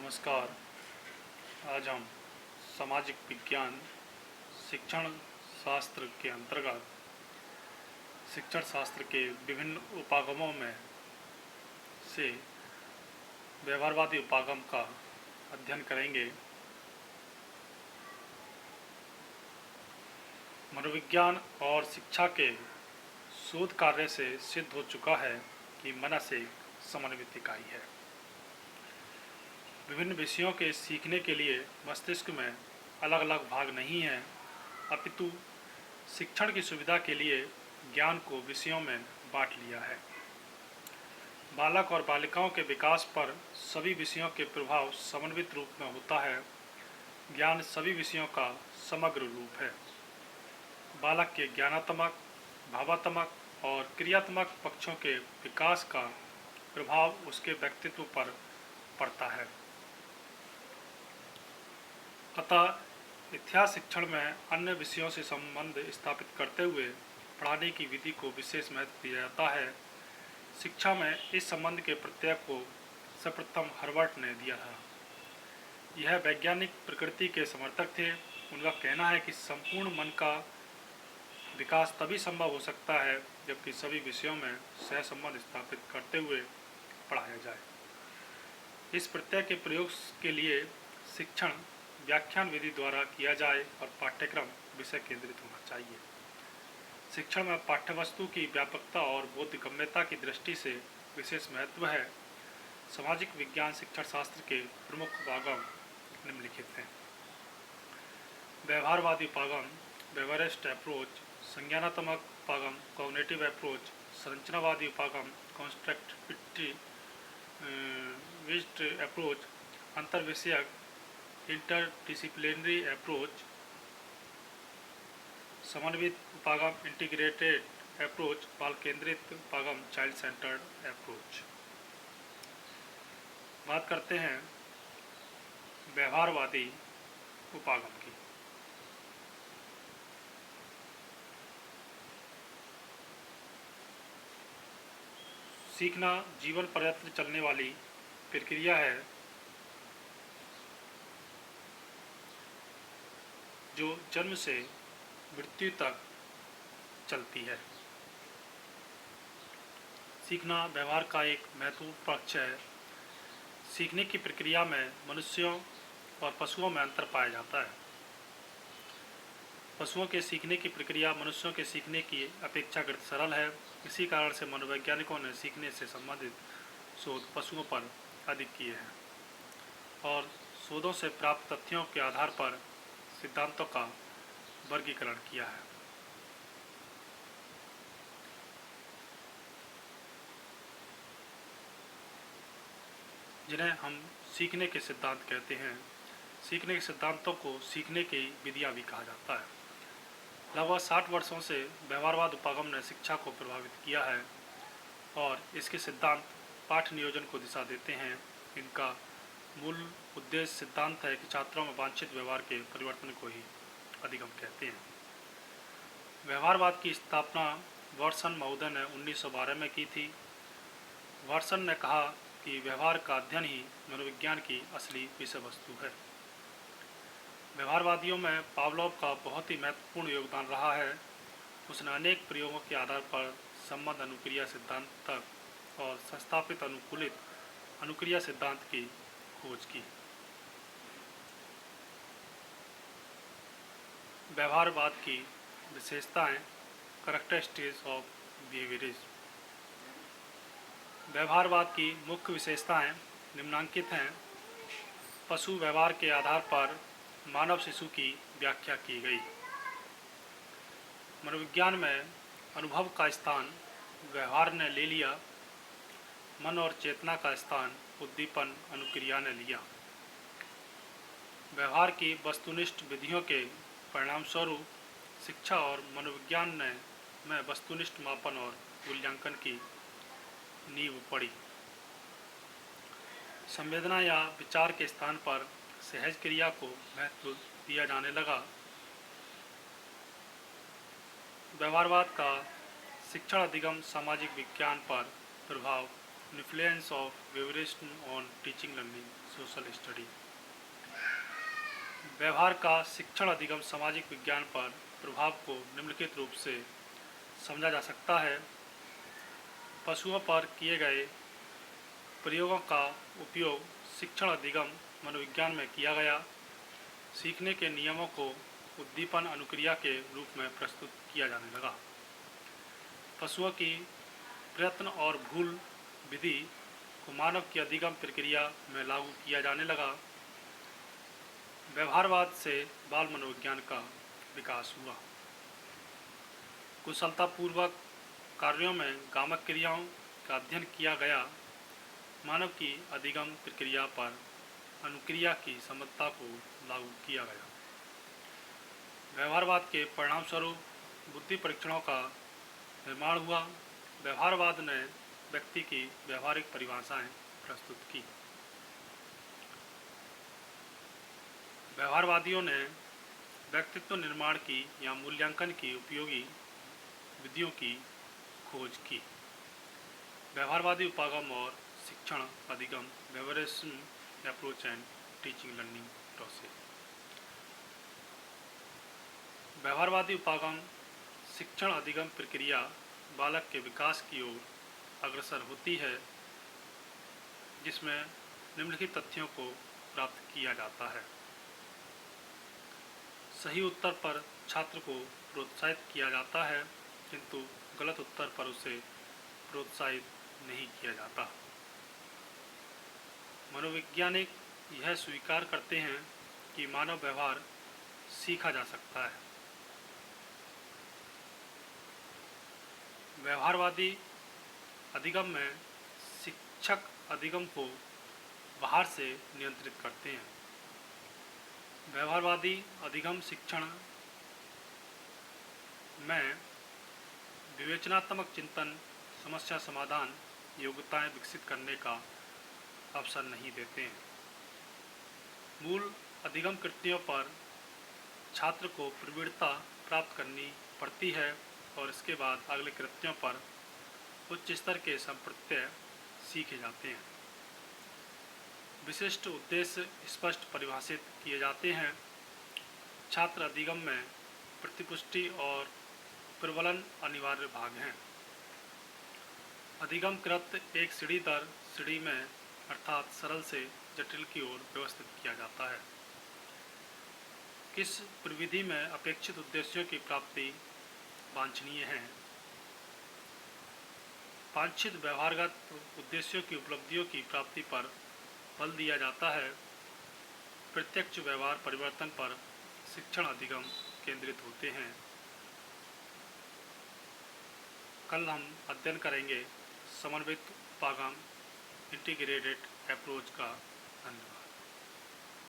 नमस्कार। आज हम सामाजिक विज्ञान शिक्षण शास्त्र के अंतर्गत शिक्षण शास्त्र के विभिन्न उपागमों में से व्यवहारवादी उपागम का अध्ययन करेंगे। मनोविज्ञान और शिक्षा के शोध कार्य से सिद्ध हो चुका है कि मनस एक समन्वित इकाई है। विभिन्न विषयों के सीखने के लिए मस्तिष्क में अलग अलग भाग नहीं हैं, अपितु शिक्षण की सुविधा के लिए ज्ञान को विषयों में बांट लिया है। बालक और बालिकाओं के विकास पर सभी विषयों के प्रभाव समन्वित रूप में होता है। ज्ञान सभी विषयों का समग्र रूप है। बालक के ज्ञानात्मक, भावात्मक और क्रियात्मक पक्षों के विकास का प्रभाव उसके व्यक्तित्व पर पड़ता है। अतः इतिहास शिक्षण में अन्य विषयों से संबंध स्थापित करते हुए पढ़ाने की विधि को विशेष महत्व दिया जाता है। शिक्षा में इस संबंध के प्रत्यय को सर्वप्रथम हर्बर्ट ने दिया था। यह वैज्ञानिक प्रकृति के समर्थक थे। उनका कहना है कि संपूर्ण मन का विकास तभी संभव हो सकता है जबकि सभी विषयों में सहसंबंध स्थापित करते हुए पढ़ाया जाए। इस प्रत्यय के प्रयोग के लिए शिक्षण व्याख्यान विधि द्वारा किया जाए और पाठ्यक्रम विषय केंद्रित होना चाहिए। शिक्षण में पाठ्यवस्तु की व्यापकता और बोधगम्यता की दृष्टि से विशेष महत्व है। सामाजिक विज्ञान शिक्षण शास्त्र के प्रमुख उपागम निम्नलिखित हैं। व्यवहारवादी उपागम, बेवरेस्ट अप्रोच, संज्ञानात्मक उपागम, कॉग्निटिव अप्रोच, संरचनावादी उपागम, कंस्ट्रक्टिविस्ट अप्रोच, अंतर्विषयक इंटरडिसिप्लिनरी अप्रोच, समन्वित उपागम, इंटीग्रेटेड अप्रोच, बाल केंद्रित उपागम, चाइल्ड सेंटर्ड अप्रोच। बात करते हैं व्यवहारवादी उपागम की। सीखना जीवन पर्यंत चलने वाली प्रक्रिया है जो जन्म से मृत्यु तक चलती है। सीखना व्यवहार का एक महत्वपूर्ण पक्ष है। सीखने की प्रक्रिया में मनुष्यों और पशुओं में अंतर पाया जाता है। पशुओं के सीखने की प्रक्रिया मनुष्यों के सीखने की अपेक्षाकृत सरल है। इसी कारण से मनोवैज्ञानिकों ने सीखने से संबंधित शोध पशुओं पर अधिक किए हैं और शोधों से प्राप्त तथ्यों के आधार पर सिद्धांतों का वर्गीकरण किया है। जिन्हें हम सीखने के सिद्धांत कहते हैं। सीखने के सिद्धांतों को सीखने की विधियां भी कहा जाता है। लगभग 60 वर्षों से व्यवहारवाद उपागम ने शिक्षा को प्रभावित किया है और इसके सिद्धांत पाठ नियोजन को दिशा देते हैं। इनका मूल उद्देश्य सिद्धांत है कि छात्रों में वांछित व्यवहार के परिवर्तन को ही अधिगम कहते हैं। व्यवहारवाद की स्थापना वाटसन महोदय ने 1912 में की थी। वाटसन ने कहा कि व्यवहार का अध्ययन ही मनोविज्ञान की असली विषय वस्तु है। व्यवहारवादियों में पावलोव का बहुत ही महत्वपूर्ण योगदान रहा है। उसने अनेक प्रयोगों के आधार पर संबंध अनुक्रिया सिद्धांत तक और संस्थापित अनुकूलित अनुक्रिया सिद्धांत की खोज की। व्यवहारवाद की विशेषताएं, कैरेक्टरिस्टिक्स ऑफ बिहेवियरिज्म। व्यवहारवाद की मुख्य विशेषताएं निम्नांकित हैं। पशु व्यवहार के आधार पर मानव शिशु की व्याख्या की गई। मनोविज्ञान में अनुभव का स्थान व्यवहार ने ले लिया। मन और चेतना का स्थान उद्दीपन अनुक्रिया ने लिया। व्यवहार की वस्तुनिष्ठ विधियों के परिणामस्वरूप शिक्षा और मनोविज्ञान में वस्तुनिष्ठ मापन और मूल्यांकन की नींव पड़ी। संवेदना या विचार के स्थान पर सहज क्रिया को महत्व दिया जाने लगा। व्यवहारवाद का शिक्षण अधिगम सामाजिक विज्ञान पर प्रभाव, influence of behaviourism on teaching learning. Social study. व्यवहार का शिक्षण अधिगम सामाजिक विज्ञान पर प्रभाव को निम्नलिखित रूप से समझा जा सकता है। पशुओं पर किए गए प्रयोगों का उपयोग शिक्षण अधिगम मनोविज्ञान में किया गया। सीखने के नियमों को उद्दीपन अनुक्रिया के रूप में प्रस्तुत किया जाने लगा। पशुओं की प्रयत्न और भूल विधि को मानव की अधिगम प्रक्रिया में लागू किया जाने लगा। व्यवहारवाद से बाल मनोविज्ञान का विकास हुआ। कुशलतापूर्वक कार्यों में गामक क्रियाओं का अध्ययन किया गया। मानव की अधिगम प्रक्रिया पर अनुक्रिया की समर्थता को लागू किया गया। व्यवहारवाद के परिणामस्वरूप बुद्धि परीक्षणों का निर्माण हुआ। व्यवहारवाद ने व्यक्ति की व्यवहारिक परिभाषाएं प्रस्तुत की। व्यवहारवादियों ने व्यक्तित्व निर्माण की या मूल्यांकन की उपयोगी विधियों की खोज की। व्यवहारवादी उपागम और शिक्षण अधिगम behaviourism approach and teaching learning process. व्यवहारवादी उपागम शिक्षण अधिगम प्रक्रिया बालक के विकास की ओर अग्रसर होती है, जिसमें निम्नलिखित तथ्यों को प्राप्त किया जाता है। सही उत्तर पर छात्र को प्रोत्साहित किया जाता है, किंतु गलत उत्तर पर उसे प्रोत्साहित नहीं किया जाता। मनोवैज्ञानिक यह स्वीकार करते हैं कि मानव व्यवहार सीखा जा सकता है। व्यवहारवादी अधिगम में शिक्षक अधिगम को बाहर से नियंत्रित करते हैं। व्यवहारवादी अधिगम शिक्षण में विवेचनात्मक चिंतन, समस्या समाधान योग्यताएं विकसित करने का अवसर नहीं देते हैं। मूल अधिगम कृतियों पर छात्र को प्रवीणता प्राप्त करनी पड़ती है और इसके बाद अगले कृत्यों पर उच्च स्तर के संप्रत्यय सीखे जाते हैं। विशिष्ट उद्देश्य स्पष्ट परिभाषित किए जाते हैं। छात्र अधिगम में प्रतिपुष्टि और प्रबलन अनिवार्य भाग हैं। अधिगम कृत्य एक सीढ़ी दर सीढ़ी में अर्थात सरल से जटिल की ओर व्यवस्थित किया जाता है। किस प्रविधि में अपेक्षित उद्देश्यों की प्राप्ति वांछनीय है। वांछित व्यवहारगत उद्देश्यों की उपलब्धियों की प्राप्ति पर बल दिया जाता है। प्रत्यक्ष व्यवहार परिवर्तन पर शिक्षण अधिगम केंद्रित होते हैं। कल हम अध्ययन करेंगे समन्वित उपागम इंटीग्रेटेड अप्रोच का। धन्यवाद।